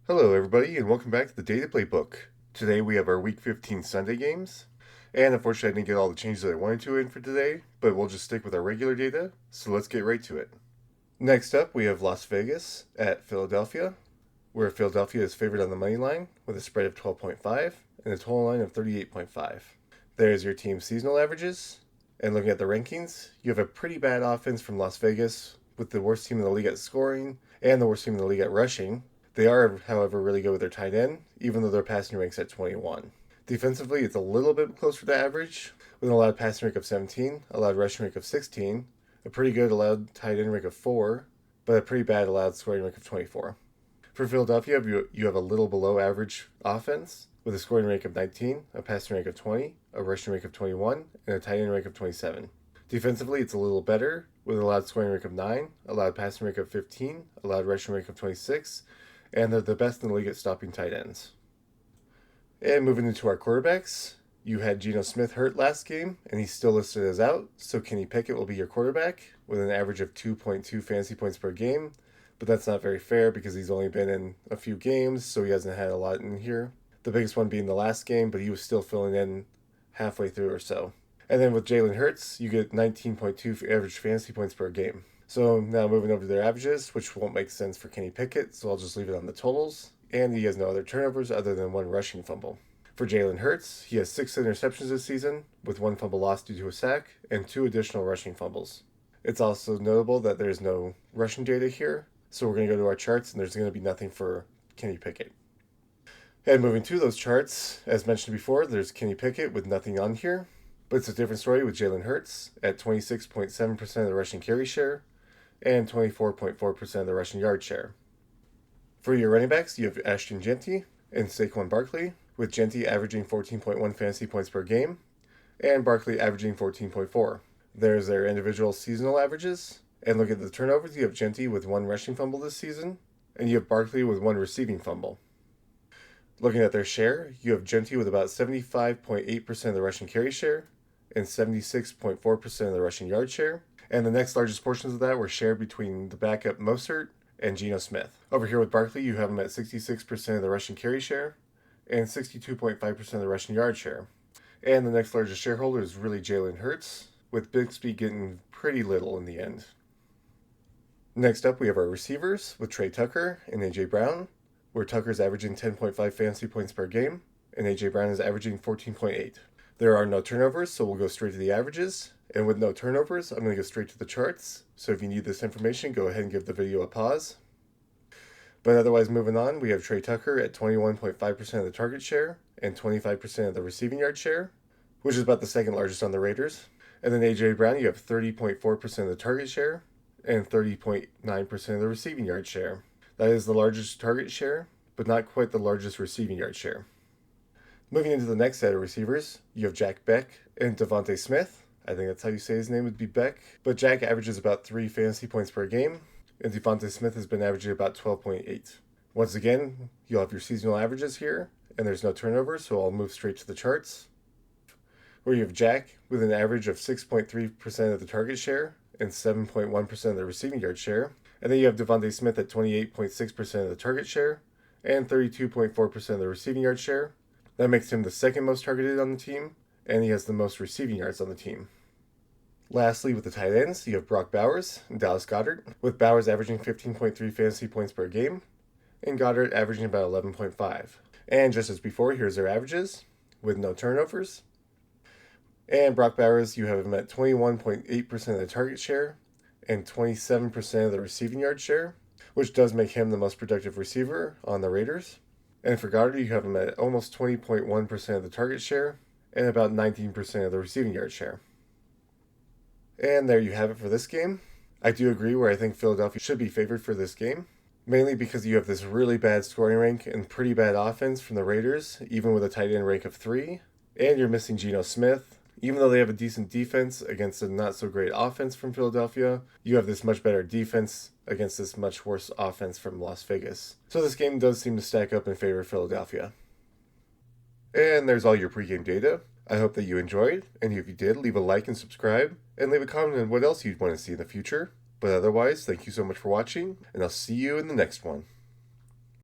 Hello, everybody, and welcome back to the Data Playbook. Today we have our Week 15 Sunday games, and unfortunately I didn't get all the changes that I wanted to in for today, but we'll just stick with our regular data, so let's get right to it. Next up, we have Las Vegas at Philadelphia, where Philadelphia is favored on the money line with a spread of 12.5 and a total line of 38.5. There's your team's seasonal averages, and looking at the rankings, you have a pretty bad offense from Las Vegas, with the worst team in the league at scoring and the worst team in the league at rushing. They are, however, really good with their tight end, even though their passing rank's at 21. Defensively, it's a little bit closer to average, with an allowed passing rank of 17, allowed rushing rank of 16, a pretty good allowed tight end rank of 4, but a pretty bad allowed scoring rank of 24. For Philadelphia, you have a little below average offense, with a scoring rank of 19, a passing rank of 20, a rushing rank of 21, and a tight end rank of 27. Defensively, it's a little better, with an allowed scoring rank of 9, allowed passing rank of 15, allowed rushing rank of 26, and they're the best in the league at stopping tight ends. And moving into our quarterbacks, you had Geno Smith hurt last game, and he's still listed as out, so Kenny Pickett will be your quarterback with an average of 2.2 fantasy points per game, but that's not very fair because he's only been in a few games, so he hasn't had a lot in here. The biggest one being the last game, but he was still filling in halfway through or so. And then with Jalen Hurts, you get 19.2 average fantasy points per game. So now moving over to their averages, which won't make sense for Kenny Pickett, so I'll just leave it on the totals. And he has no other turnovers other than one rushing fumble. For Jalen Hurts, he has 6 interceptions this season, with 1 fumble lost due to a sack and 2 additional rushing fumbles. It's also notable that there's no rushing data here, so we're going to go to our charts and there's going to be nothing for Kenny Pickett. And moving to those charts, as mentioned before, there's Kenny Pickett with nothing on here, but it's a different story with Jalen Hurts at 26.7% of the rushing carry share and 24.4% of the rushing yard share. For your running backs, you have Ashton Jeanty and Saquon Barkley, with Jeanty averaging 14.1 fantasy points per game and Barkley averaging 14.4. There's their individual seasonal averages. And look at the turnovers, you have Jeanty with 1 rushing fumble this season, and you have Barkley with 1 receiving fumble. Looking at their share, you have Jeanty with about 75.8% of the rushing carry share and 76.4% of the rushing yard share. And the next largest portions of that were shared between the backup Mostert and Geno Smith. Over here with Barkley, you have him at 66% of the rushing carry share and 62.5% of the rushing yard share. And the next largest shareholder is really Jalen Hurts, with Bixby getting pretty little in the end. Next up, we have our receivers with Trey Tucker and A.J. Brown, where Tucker's averaging 10.5 fantasy points per game, and A.J. Brown is averaging 14.8. There are no turnovers, so we'll go straight to the averages. And with no turnovers, I'm going to go straight to the charts. So if you need this information, go ahead and give the video a pause. But otherwise, moving on, we have Trey Tucker at 21.5% of the target share and 25% of the receiving yard share, which is about the second largest on the Raiders. And then A.J. Brown, you have 30.4% of the target share and 30.9% of the receiving yard share. That is the largest target share, but not quite the largest receiving yard share. Moving into the next set of receivers, you have Jack Beck and Devontae Smith. I think that's how you say his name would be Beck. But Jack averages about 3 fantasy points per game, and Devontae Smith has been averaging about 12.8. Once again, you'll have your seasonal averages here, and there's no turnovers, so I'll move straight to the charts. Where you have Jack with an average of 6.3% of the target share and 7.1% of the receiving yard share. And then you have Devontae Smith at 28.6% of the target share and 32.4% of the receiving yard share. That makes him the second most targeted on the team, and he has the most receiving yards on the team. Lastly, with the tight ends, you have Brock Bowers and Dallas Goedert, with Bowers averaging 15.3 fantasy points per game, and Goedert averaging about 11.5. And just as before, here's their averages, with no turnovers. And Brock Bowers, you have him at 21.8% of the target share and 27% of the receiving yard share, which does make him the most productive receiver on the Raiders. And for Goddard, you have him at almost 20.1% of the target share and about 19% of the receiving yard share. And there you have it for this game. I do agree where I think Philadelphia should be favored for this game, mainly because you have this really bad scoring rank and pretty bad offense from the Raiders, even with a tight end rank of 3. And you're missing Geno Smith. Even though they have a decent defense against a not-so-great offense from Philadelphia, you have this much better defense against this much worse offense from Las Vegas. So this game does seem to stack up in favor of Philadelphia. And there's all your pregame data. I hope that you enjoyed, and if you did, leave a like and subscribe, and leave a comment on what else you'd want to see in the future. But otherwise, thank you so much for watching, and I'll see you in the next one.